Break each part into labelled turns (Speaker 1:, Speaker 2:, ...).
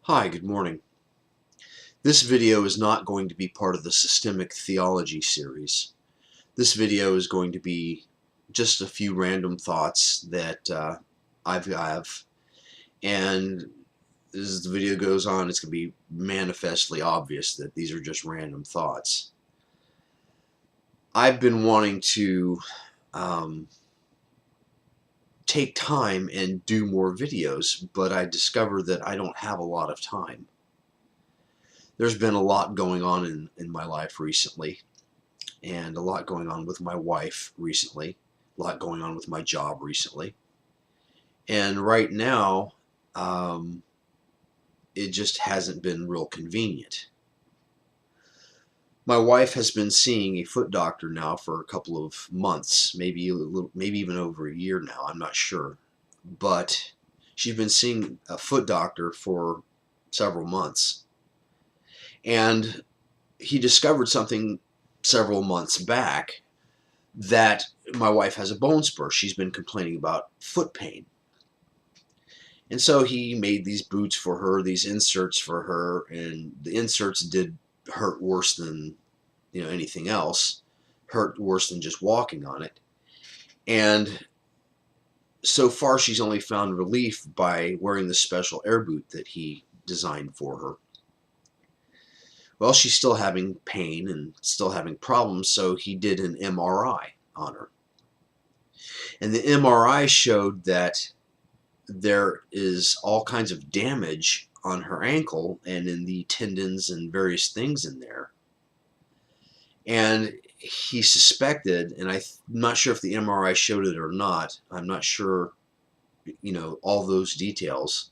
Speaker 1: Hi, good morning. This video is not going to be part of the Systemic Theology series. This video is going to be just a few random thoughts that I have, and as the video goes on, it's going to be manifestly obvious that these are just random thoughts. I've been wanting to um, take time and do more videos, but I discovered that I don't have a lot of time. There's been a lot going on in my life recently, and a lot going on with my wife recently, a lot going on with my job recently. And right now, um, it just hasn't been real convenient. My wife has been seeing a foot doctor now for a couple of months, maybe a little, maybe even over a year now. I'm not sure, but she's been seeing a foot doctor for several months, and he discovered something several months back that my wife has a bone spur. She's been complaining about foot pain. And so he made these boots for her, these inserts for her, and the inserts did hurt worse than anything else, hurt worse than just walking on it. And so far she's only found relief by wearing the special air boot that he designed for her. Well, she's still having pain and still having problems, so he did an MRI on her. And the MRI showed that there is all kinds of damage on her ankle and in the tendons and various things in there. And he suspected, and I'm not sure if the MRI showed it or not. I'm not sure, all those details.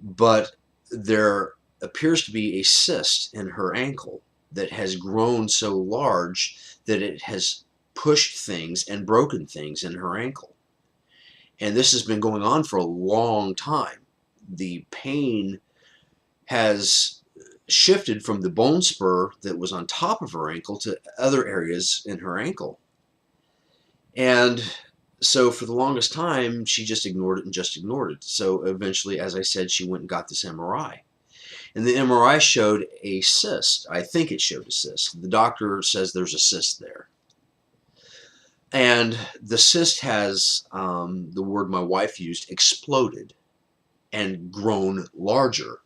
Speaker 1: But there appears to be a cyst in her ankle that has grown so large that it has pushed things and broken things in her ankle. And this has been going on for a long time. The pain has shifted from the bone spur that was on top of her ankle to other areas in her ankle. And so for the longest time, she just ignored it and just ignored it. So eventually, as I said, she went and got this MRI. And the MRI showed a cyst. I think it showed a cyst. The doctor says there's a cyst there. And the cyst has, the word my wife used, exploded and grown larger.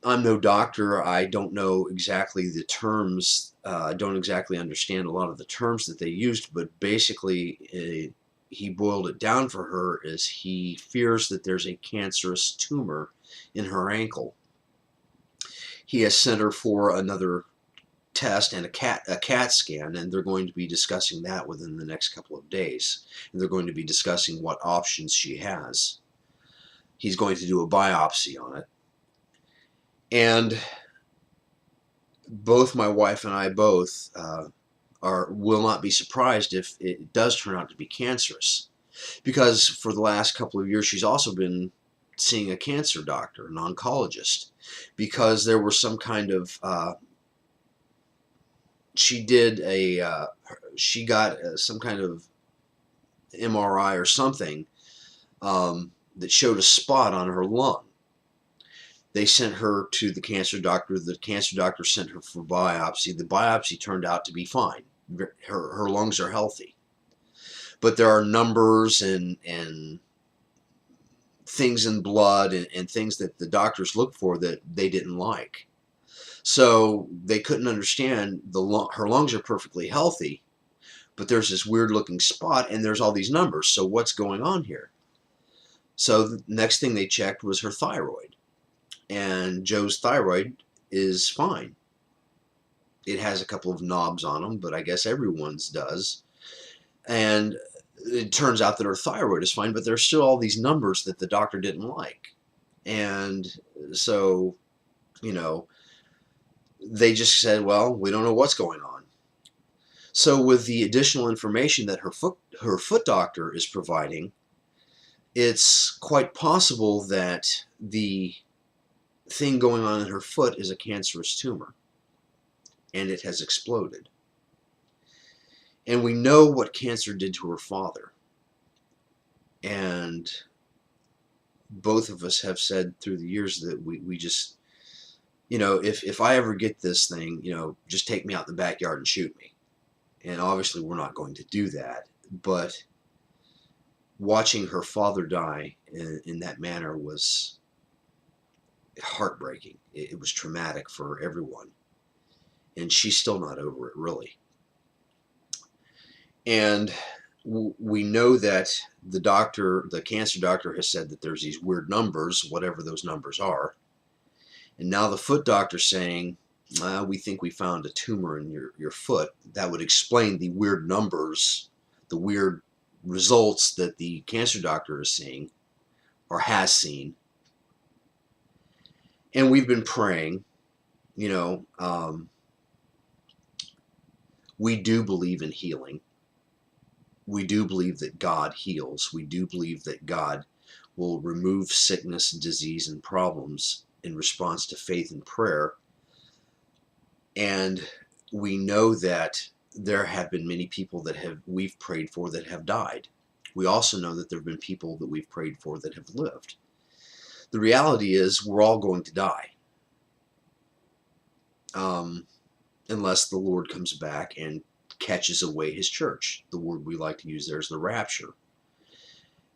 Speaker 1: I'm no doctor. I don't know exactly the terms. I don't exactly understand a lot of the terms that they used, but basically, he boiled it down for her as he fears that there's a cancerous tumor in her ankle. He has sent her for another test and a CAT scan, and they're going to be discussing that within the next couple of days. And they're going to be discussing what options she has. He's going to do a biopsy on it. And both my wife and I both will not be surprised if it does turn out to be cancerous, because for the last couple of years she's also been seeing a cancer doctor, an oncologist, because there was some kind of she got some kind of MRI or something that showed a spot on her lung. They sent her to the cancer doctor. The cancer doctor sent her for biopsy. The biopsy turned out to be fine. Her lungs are healthy. But there are numbers and things in blood and things that the doctors look for that they didn't like. So they couldn't understand her lungs are perfectly healthy, but there's this weird looking spot and there's all these numbers. So what's going on here? So the next thing they checked was her thyroid. And Joe's thyroid is fine. It has a couple of knobs on them, but I guess everyone's does. And it turns out that her thyroid is fine, but there's still all these numbers that the doctor didn't like. And so, they just said, well, we don't know what's going on. So with the additional information that her foot doctor is providing, it's quite possible that the thing going on in her foot is a cancerous tumor, and it has exploded. And we know what cancer did to her father. And both of us have said through the years that we just, if I ever get this thing, just take me out in the backyard and shoot me. And obviously we're not going to do that. But watching her father die in that manner was heartbreaking. It was traumatic for everyone. And she's still not over it, really. And we know that the cancer doctor has said that there's these weird numbers, whatever those numbers are. And now the foot doctor's saying, we think we found a tumor in your foot. That would explain the weird numbers, the weird results that the cancer doctor is seeing or has seen. And we've been praying, we do believe in healing. We do believe that God heals. We do believe that God will remove sickness, disease, and problems in response to faith and prayer. And we know that there have been many people that we've prayed for that have died. We also know that there have been people that we've prayed for that have lived. The reality is we're all going to die. Unless the Lord comes back and catches away his church. The word we like to use there is the rapture.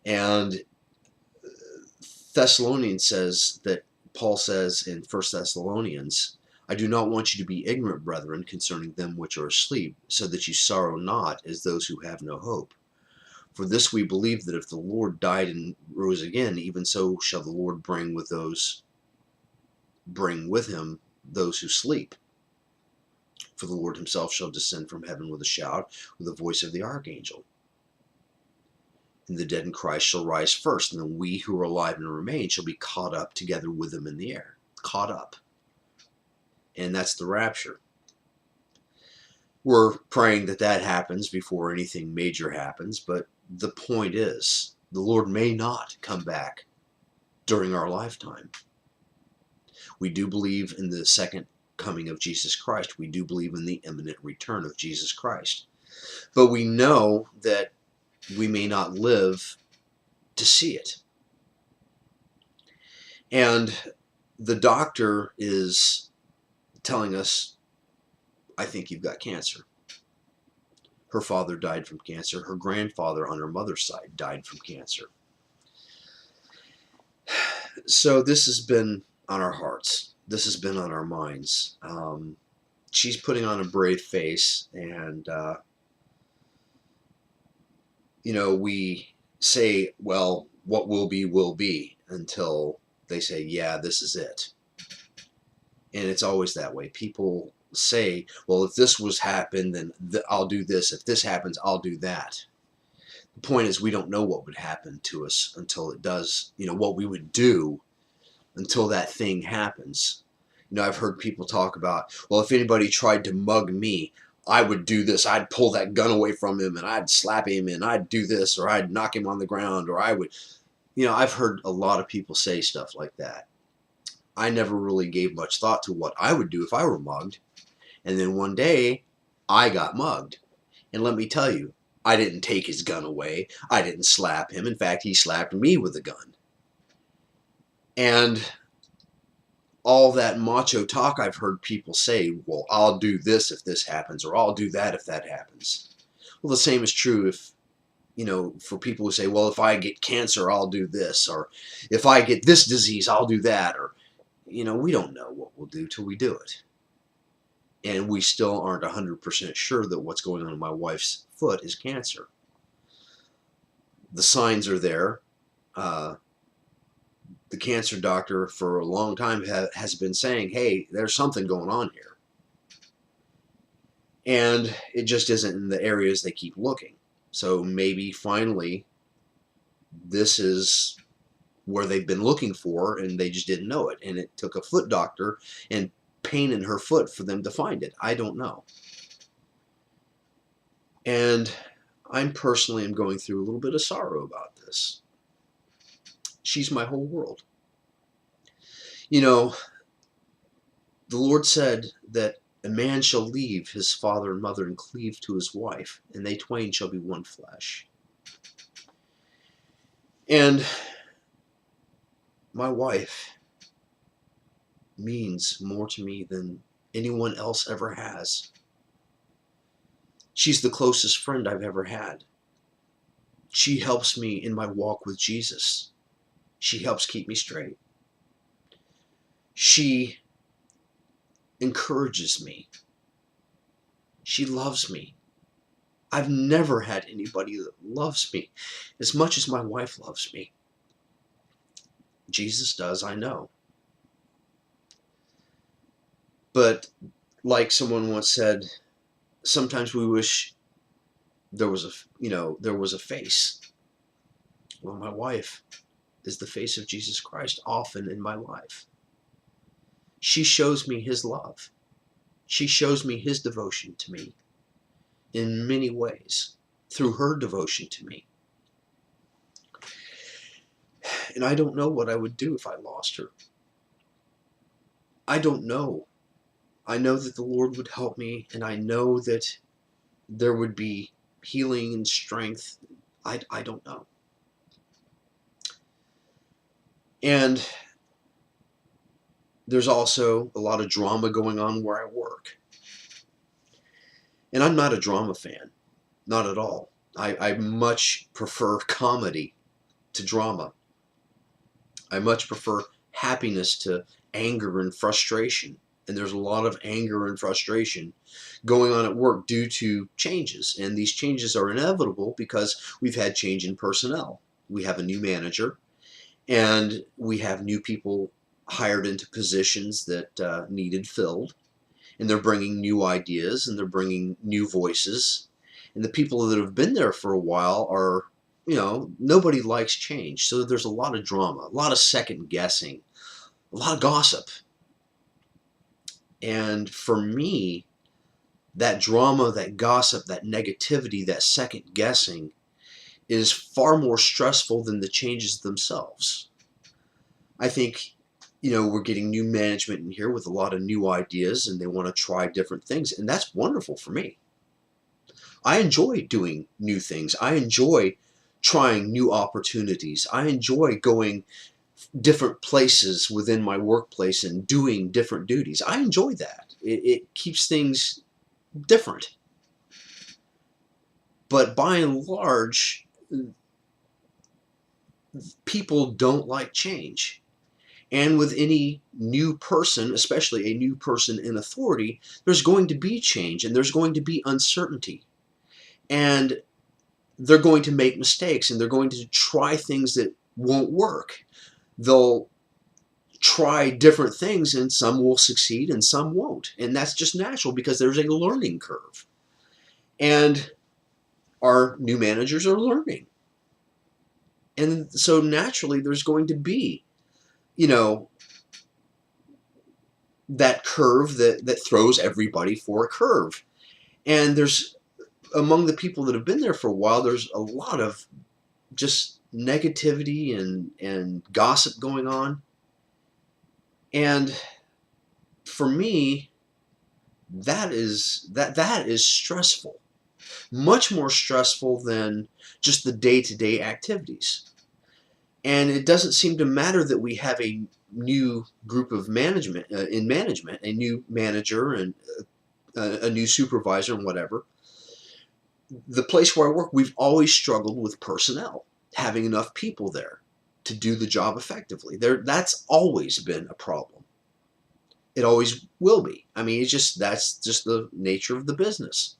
Speaker 1: And Thessalonians says that Paul says in 1 Thessalonians, I do not want you to be ignorant, brethren, concerning them which are asleep, so that you sorrow not as those who have no hope. For this we believe, that if the Lord died and rose again, even so shall the Lord bring with him those who sleep. For the Lord himself shall descend from heaven with a shout, with the voice of the archangel. And the dead in Christ shall rise first, and then we who are alive and remain shall be caught up together with them in the air. Caught up. And that's the rapture. We're praying that happens before anything major happens, but the point is, the Lord may not come back during our lifetime. We do believe in the second coming of Jesus Christ. We do believe in the imminent return of Jesus Christ. But we know that we may not live to see it. And the doctor is telling us, I think you've got cancer. Her father died from cancer. Her grandfather on her mother's side died from cancer. So this has been on our hearts. This has been on our minds. She's putting on a brave face, and we say, well, what will be, until they say, yeah, this is it. And it's always that way. People say, well, if this was happened, then I'll do this. If this happens, I'll do that. The point is, we don't know what would happen to us until it does, what we would do until that thing happens. I've heard people talk about, well, if anybody tried to mug me, I would do this. I'd pull that gun away from him, and I'd slap him, and I'd do this, or I'd knock him on the ground, or I would, I've heard a lot of people say stuff like that. I never really gave much thought to what I would do if I were mugged. And then one day, I got mugged. And let me tell you, I didn't take his gun away. I didn't slap him. In fact, he slapped me with a gun. And all that macho talk I've heard people say, well, I'll do this if this happens, or I'll do that if that happens. Well, the same is true if, for people who say, well, if I get cancer, I'll do this, or if I get this disease, I'll do that, or, we don't know what we'll do till we do it. And we still aren't 100% sure that what's going on in my wife's foot is cancer. The signs are there. The cancer doctor for a long time has been saying, hey, there's something going on here. And it just isn't in the areas they keep looking. So maybe finally this is where they've been looking for, and they just didn't know it. And it took a foot doctor and pain in her foot for them to find it. I don't know. And I personally am going through a little bit of sorrow about this. She's my whole world. The Lord said that a man shall leave his father and mother and cleave to his wife, and they twain shall be one flesh. And My wife means more to me than anyone else ever has. She's the closest friend I've ever had. She helps me in my walk with Jesus. She helps keep me straight. She encourages me. She loves me. I've never had anybody that loves me as much as my wife loves me. Jesus does, I know. But like someone once said, sometimes we wish there was a face. Well, my wife is the face of Jesus Christ often in my life. She shows me his love. She shows me his devotion to me in many ways through her devotion to me. And I don't know what I would do if I lost her. I don't know. I know that the Lord would help me, and I know that there would be healing and strength. I don't know. And there's also a lot of drama going on where I work. And I'm not a drama fan. Not at all. I much prefer comedy to drama. I much prefer happiness to anger and frustration. And there's a lot of anger and frustration going on at work due to changes. And these changes are inevitable because we've had change in personnel. We have a new manager, and we have new people hired into positions that needed filled. And they're bringing new ideas, and they're bringing new voices. And the people that have been there for a while are, nobody likes change. So there's a lot of drama, a lot of second guessing, a lot of gossip. And for me, that drama, that gossip, that negativity, that second guessing is far more stressful than the changes themselves. I think, we're getting new management in here with a lot of new ideas, and they want to try different things, and that's wonderful for me. I enjoy doing new things. I enjoy trying new opportunities. I enjoy going different places within my workplace and doing different duties. I enjoy that. It keeps things different. But by and large, people don't like change. And with any new person, especially a new person in authority, there's going to be change, and there's going to be uncertainty. And they're going to make mistakes, and they're going to try things that won't work. They'll try different things, and some will succeed and some won't. And that's just natural because there's a learning curve. And our new managers are learning. And so naturally there's going to be, that curve that throws everybody for a curve. And there's, among the people that have been there for a while, there's a lot of just negativity and gossip going on. And for me, that is stressful. Much more stressful than just the day-to-day activities. And it doesn't seem to matter that we have a new group of management, in management, a new manager and a new supervisor and whatever. The place where I work, we've always struggled with personnel, having enough people there to do the job effectively. That's always been a problem. It always will be. I mean, that's just the nature of the business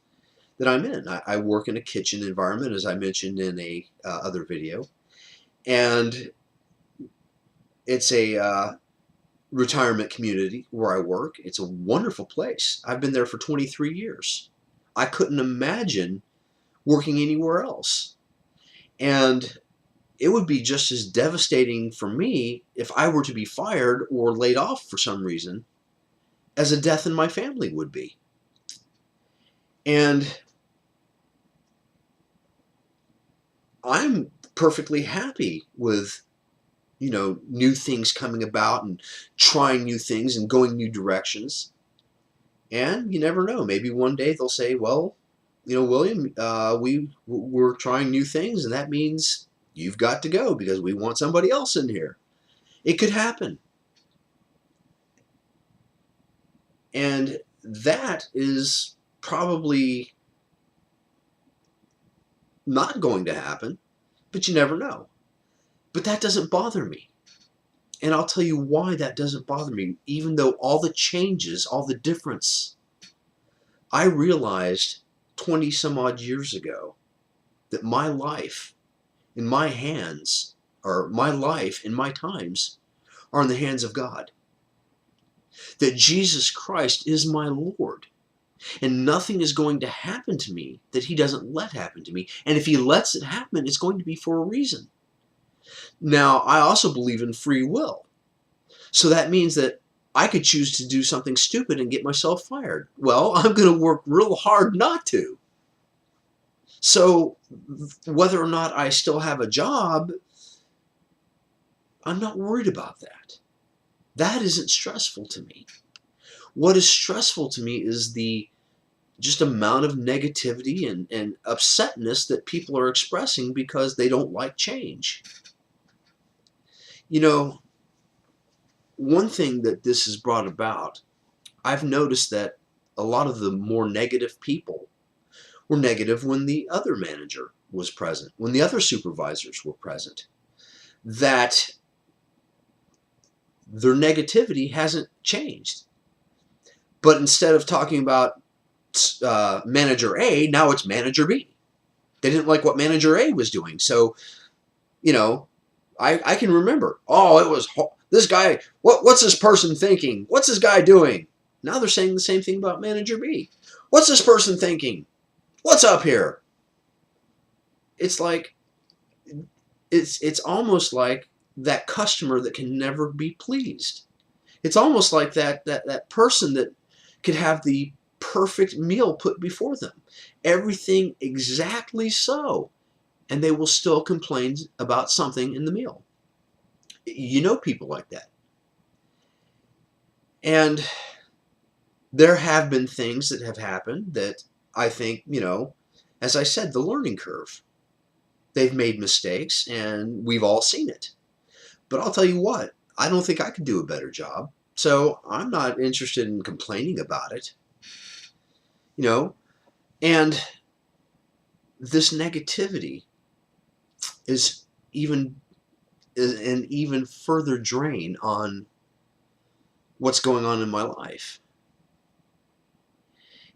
Speaker 1: that I'm in. I work in a kitchen environment, as I mentioned in a other video, and it's a retirement community where I work. It's a wonderful place. I've been there for 23 years. I couldn't imagine working anywhere else. And it would be just as devastating for me if I were to be fired or laid off for some reason as a death in my family would be. And I'm perfectly happy with, new things coming about and trying new things and going new directions. And you never know. Maybe one day they'll say, well, William, we're trying new things, and that means you've got to go because we want somebody else in here. It could happen. And that is probably not going to happen, but you never know. But that doesn't bother me. And I'll tell you why that doesn't bother me. Even though all the changes, all the difference, I realized 20 some odd years ago that my life in my hands, or my life in my times, are in the hands of God. That Jesus Christ is my Lord. And nothing is going to happen to me that he doesn't let happen to me. And if he lets it happen, it's going to be for a reason. Now, I also believe in free will. So that means that I could choose to do something stupid and get myself fired. Well, I'm going to work real hard not to. So whether or not I still have a job, I'm not worried about that. That isn't stressful to me. What is stressful to me is the just amount of negativity and upsetness that people are expressing because they don't like change. You know, one thing that this has brought about, I've noticed that a lot of the more negative people were negative when the other manager was present, when the other supervisors were present. That their negativity hasn't changed. But instead of talking about manager A, now it's manager B. They didn't like what manager A was doing. So, you know, I can remember, oh, it was this guy, what's this person thinking? What's this guy doing? Now they're saying the same thing about manager B. What's this person thinking? What's up here? It's like, it's almost like that customer that can never be pleased. It's almost like that person that could have the perfect meal put before them. Everything exactly so. And they will still complain about something in the meal. You know people like that. And there have been things that have happened that I think, you know, as I said, the learning curve. They've made mistakes and we've all seen it. But I'll tell you what, I don't think I could do a better job. So I'm not interested in complaining about it. You know, and this negativity is an even further drain on what's going on in my life.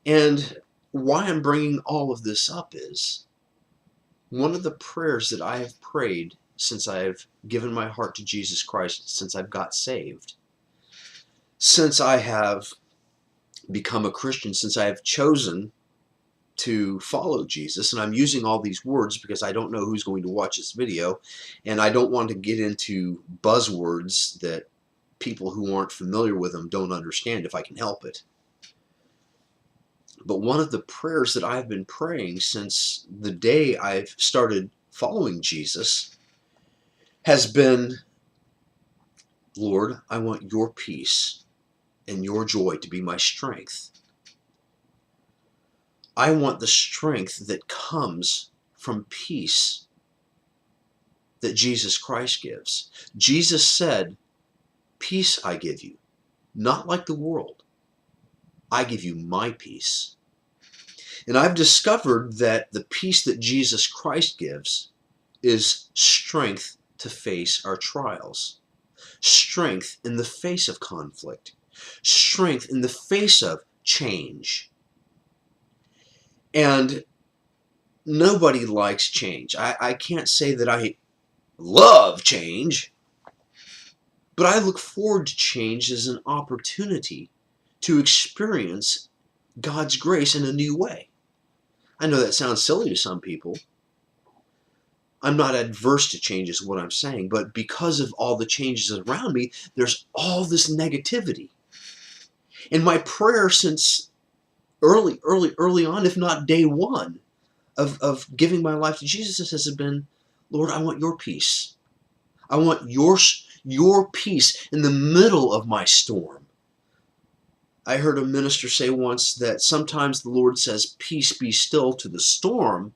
Speaker 1: And why I'm bringing all of this up is one of the prayers that I have prayed since I've given my heart to Jesus Christ, since I've got saved, since I have become a Christian, since I have chosen to follow Jesus. And I'm using all these words because I don't know who's going to watch this video, and I don't want to get into buzzwords that people who aren't familiar with them don't understand if I can help it. But one of the prayers that I've been praying since the day I've started following Jesus has been, Lord, I want your peace and your joy to be my strength. I want the strength that comes from peace that Jesus Christ gives. Jesus said, peace I give you, not like the world. I give you my peace. And I've discovered that the peace that Jesus Christ gives is strength to face our trials, strength in the face of conflict, strength in the face of change. And nobody likes change. I can't say that I love change, but I look forward to change as an opportunity to experience God's grace in a new way. I know that sounds silly to some people. I'm not adverse to change is what I'm saying, but because of all the changes around me, there's all this negativity. And my prayer since early on, if not day one, of giving my life to Jesus has been, Lord, I want your peace. I want your peace in the middle of my storm. I heard a minister say once that sometimes the Lord says, peace be still to the storm,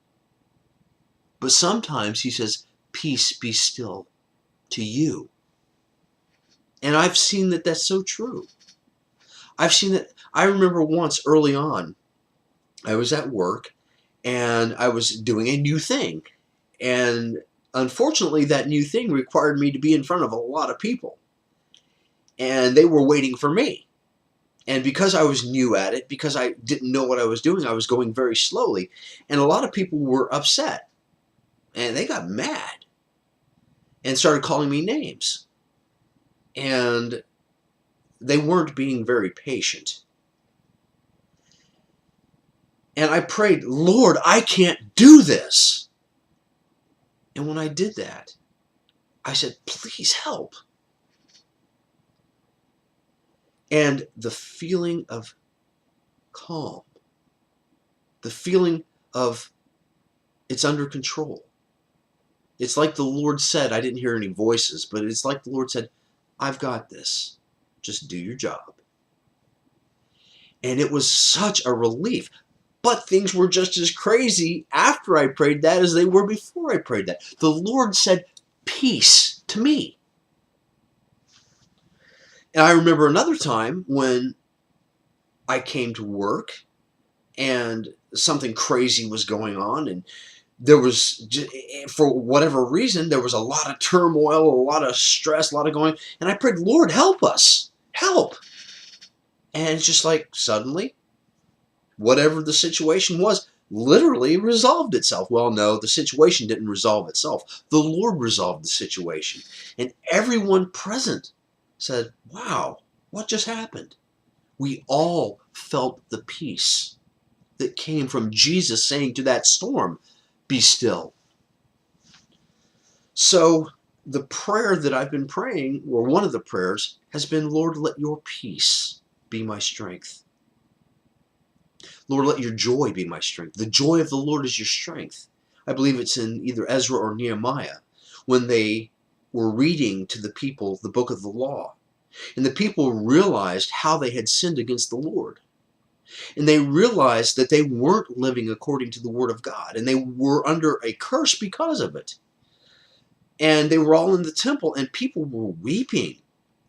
Speaker 1: but sometimes he says, peace be still to you. And I've seen that that's so true. I've seen that. I remember once early on, I was at work and I was doing a new thing. And unfortunately, that new thing required me to be in front of a lot of people. And they were waiting for me. And because I was new at it, because I didn't know what I was doing, I was going very slowly. And a lot of people were upset. And they got mad and started calling me names. And they weren't being very patient. And I prayed, Lord, I can't do this. And when I did that, I said, please help. And the feeling of calm, the feeling of it's under control. It's like the Lord said, I didn't hear any voices, but it's like the Lord said, I've got this. Just do your job. And it was such a relief. But things were just as crazy after I prayed that as they were before I prayed that. The Lord said, peace to me. And I remember another time when I came to work and something crazy was going on, and there was, for whatever reason, there was a lot of turmoil, a lot of stress, a lot of going, and I prayed, Lord, help us, help. And it's just like suddenly, whatever the situation was, literally resolved itself. Well, no, the situation didn't resolve itself. The Lord resolved the situation. And everyone present said, wow, what just happened? We all felt the peace that came from Jesus saying to that storm, be still. So the prayer that I've been praying, or one of the prayers, has been, Lord, let your peace be my strength. Lord, let your joy be my strength. The joy of the Lord is your strength. I believe it's in either Ezra or Nehemiah when they were reading to the people the book of the law. And the people realized how they had sinned against the Lord. And they realized that they weren't living according to the word of God. And they were under a curse because of it. And they were all in the temple and people were weeping.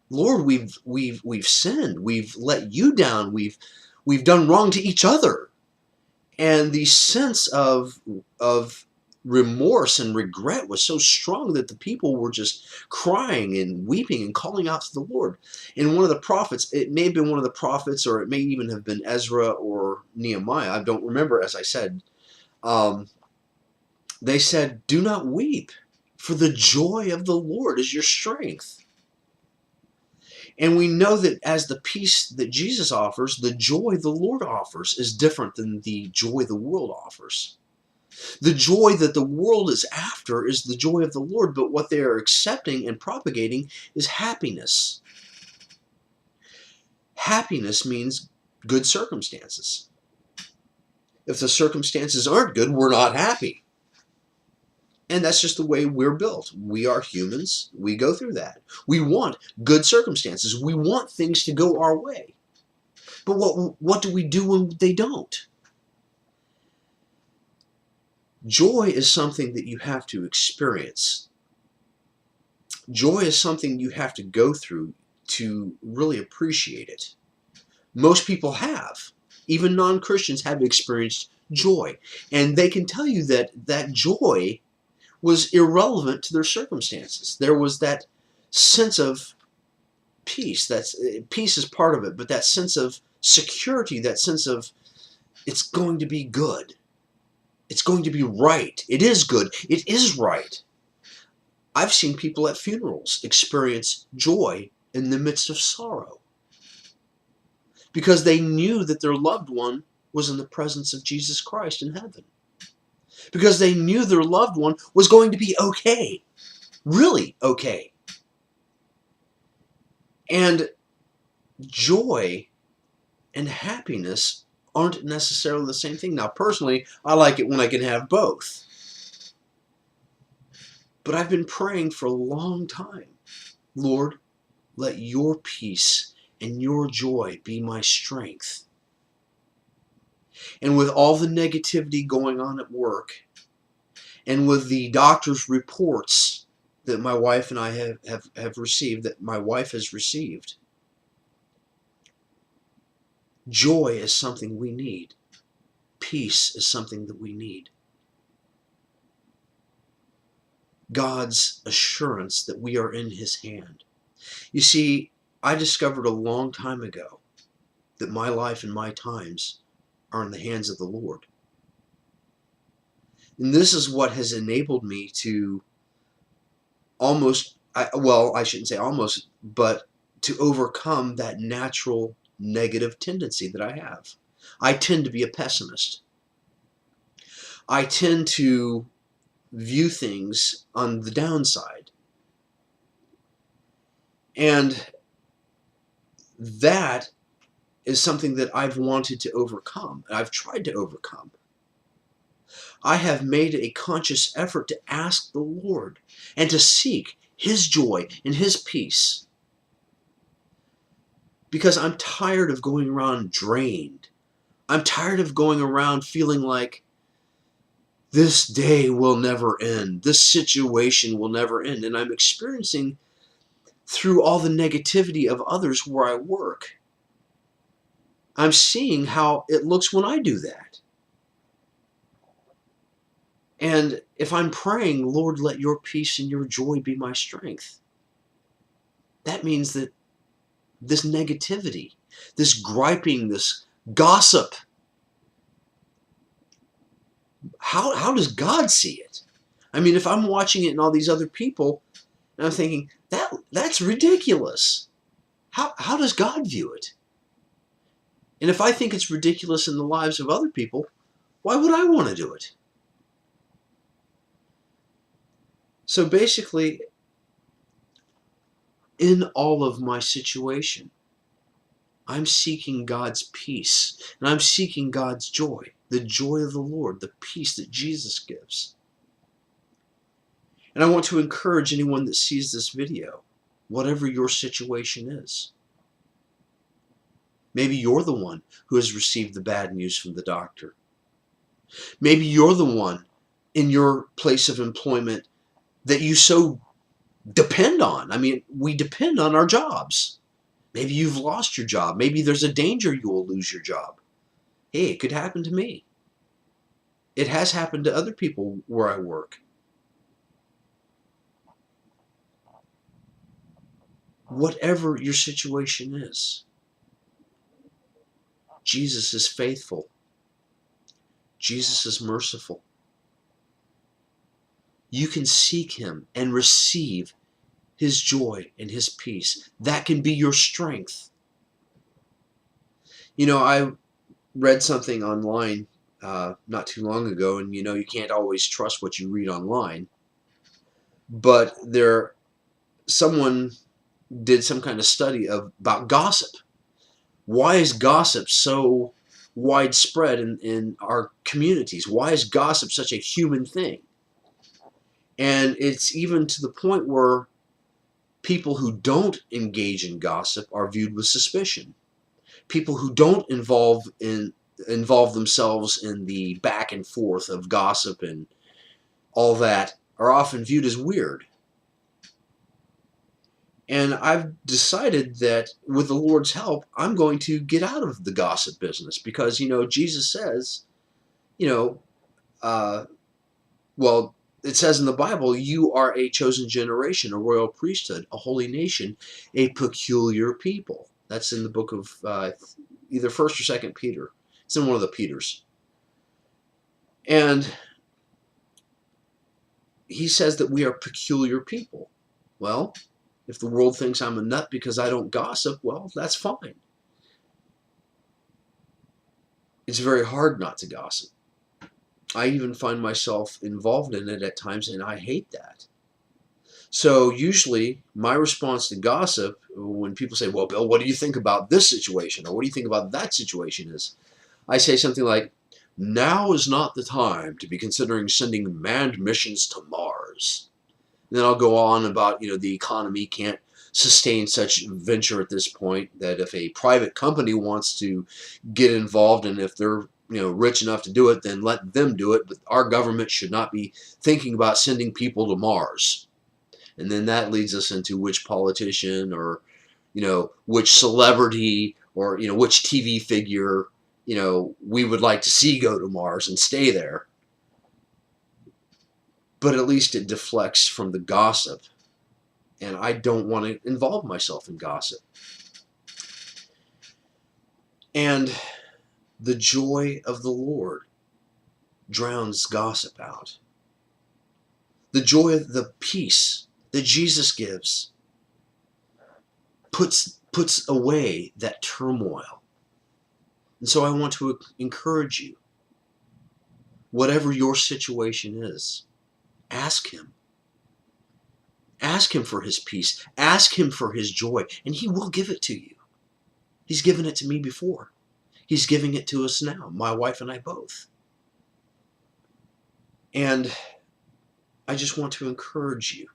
Speaker 1: Lord, we've sinned. We've let you down. We've done wrong to each other. And the sense of remorse and regret was so strong that the people were just crying and weeping and calling out to the Lord. And one of the prophets, it may have been one of the prophets, or it may even have been Ezra or Nehemiah, I don't remember, as I said, they said, do not weep, for the joy of the Lord is your strength. And we know that as the peace that Jesus offers, the joy the Lord offers is different than the joy the world offers. The joy that the world is after is the joy of the Lord, but what they are accepting and propagating is happiness. Happiness means good circumstances. If the circumstances aren't good, we're not happy. And that's just the way we're built. We are humans. We go through that. We want good circumstances. We want things to go our way. But what do we do when they don't? Joy is something that you have to experience. Joy is something you have to go through to really appreciate it. Most people have. Even non-Christians have experienced joy. And they can tell you that that joy was irrelevant to their circumstances. There was that sense of peace. Peace is part of it, but that sense of security, that sense of it's going to be good. It's going to be right. It is good. It is right. I've seen people at funerals experience joy in the midst of sorrow because they knew that their loved one was in the presence of Jesus Christ in heaven. Because they knew their loved one was going to be okay. Really okay. And joy and happiness aren't necessarily the same thing. Now, personally, I like it when I can have both. But I've been praying for a long time. Lord, let your peace and your joy be my strength. And with all the negativity going on at work, and with the doctor's reports that my wife and I have received, that my wife has received. Joy is something we need. Peace is something that we need. God's assurance that we are in His hand. You see, I discovered a long time ago that my life and my times are in the hands of the Lord. And this is what has enabled me to I shouldn't say almost, but to overcome that natural negative tendency that I have. I tend to be a pessimist. I tend to view things on the downside. And that is something that I've wanted to overcome. I've tried to overcome. I have made a conscious effort to ask the Lord and to seek His joy and His peace. Because I'm tired of going around drained. I'm tired of going around feeling like this day will never end. This situation will never end. And I'm experiencing through all the negativity of others where I work. I'm seeing how it looks when I do that. And if I'm praying, Lord, let your peace and your joy be my strength, that means that this negativity, this griping, this gossip, how does God see it? I mean, if I'm watching it in all these other people, and I'm thinking, that's ridiculous. How does God view it? And if I think it's ridiculous in the lives of other people, why would I want to do it? So basically, in all of my situation, I'm seeking God's peace, and I'm seeking God's joy, the joy of the Lord, the peace that Jesus gives. And I want to encourage anyone that sees this video, whatever your situation is. Maybe you're the one who has received the bad news from the doctor. Maybe you're the one in your place of employment that you so depend on. I mean, we depend on our jobs. Maybe you've lost your job. Maybe there's a danger you will lose your job. Hey, it could happen to me. It has happened to other people where I work. Whatever your situation is, Jesus is faithful. Jesus is merciful. You can seek Him and receive His joy and His peace. That can be your strength. You know, I read something online not too long ago, and you can't always trust what you read online. But someone did some kind of study about gossip. Why is gossip so widespread in our communities? Why is gossip such a human thing? And it's even to the point where people who don't engage in gossip are viewed with suspicion. People who don't involve themselves in the back and forth of gossip and all that are often viewed as weird. And I've decided that with the Lord's help, I'm going to get out of the gossip business because, Jesus says, it says in the Bible, you are a chosen generation, a royal priesthood, a holy nation, a peculiar people. That's in the book of either 1st or 2nd Peter. It's in one of the Peters. And he says that we are peculiar people. Well, if the world thinks I'm a nut because I don't gossip, well, that's fine. It's very hard not to gossip. I even find myself involved in it at times, and I hate that. So usually my response to gossip, when people say, well, Bill, what do you think about this situation? Or what do you think about that situation is, I say something like, now is not the time to be considering sending manned missions to Mars. And then I'll go on about, the economy can't sustain such venture at this point, that if a private company wants to get involved and if they're rich enough to do it, then let them do it. But our government should not be thinking about sending people to Mars. And then that leads us into which politician or, which celebrity or, which TV figure, we would like to see go to Mars and stay there. But at least it deflects from the gossip. And I don't want to involve myself in gossip. And the joy of the Lord drowns gossip out. The joy of the peace that Jesus gives puts away that turmoil. And so I want to encourage you, whatever your situation is, ask Him. Ask Him for His peace. Ask Him for His joy, and He will give it to you. He's given it to me before. He's giving it to us now, my wife and I both. And I just want to encourage you.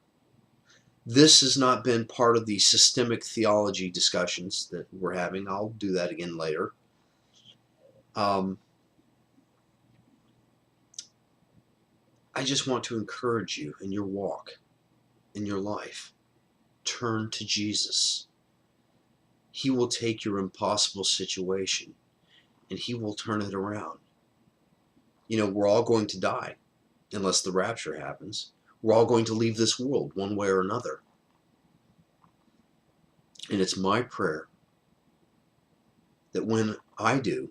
Speaker 1: This has not been part of the systemic theology discussions that we're having. I'll do that again later. I just want to encourage you in your walk, in your life. Turn to Jesus. He will take your impossible situation and He will turn it around. We're all going to die unless the rapture happens. We're all going to leave this world one way or another. And it's my prayer that when I do,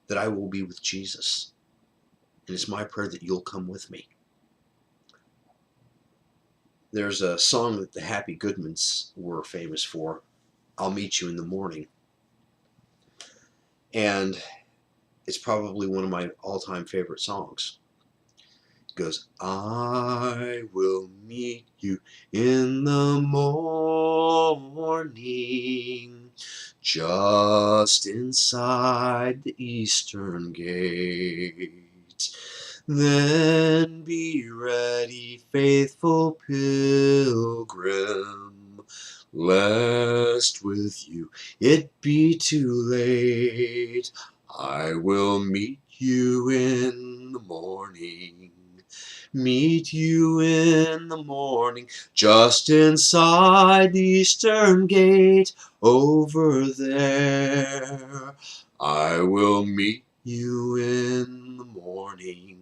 Speaker 1: that I will be with Jesus. And it's my prayer that you'll come with me. There's a song that the Happy Goodmans were famous for, I'll Meet You in the Morning. And it's probably one of my all-time favorite songs. It goes, I will meet you in the morning, just inside the eastern gate. Then be ready, faithful pilgrim, lest with you it be too late. I will meet you in the morning, meet you in the morning, just inside the eastern gate, over there. I will meet you in the morning,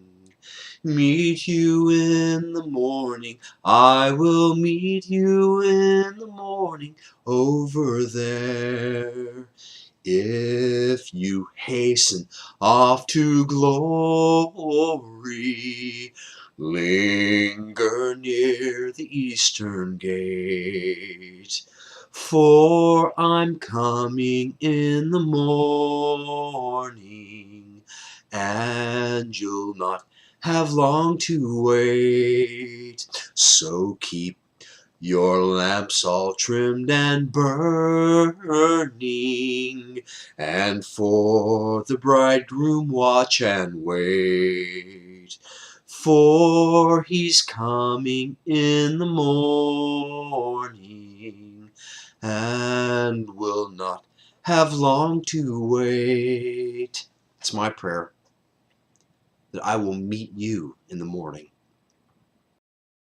Speaker 1: meet you in the morning. I will meet you in the morning, over there. If you hasten off to glory, linger near the eastern gate. For I'm coming in the morning, and you'll not have long to wait. So keep your lamps all trimmed and burning, and for the bridegroom watch and wait. For He's coming in the morning, and will not have long to wait. It's my prayer that I will meet you in the morning.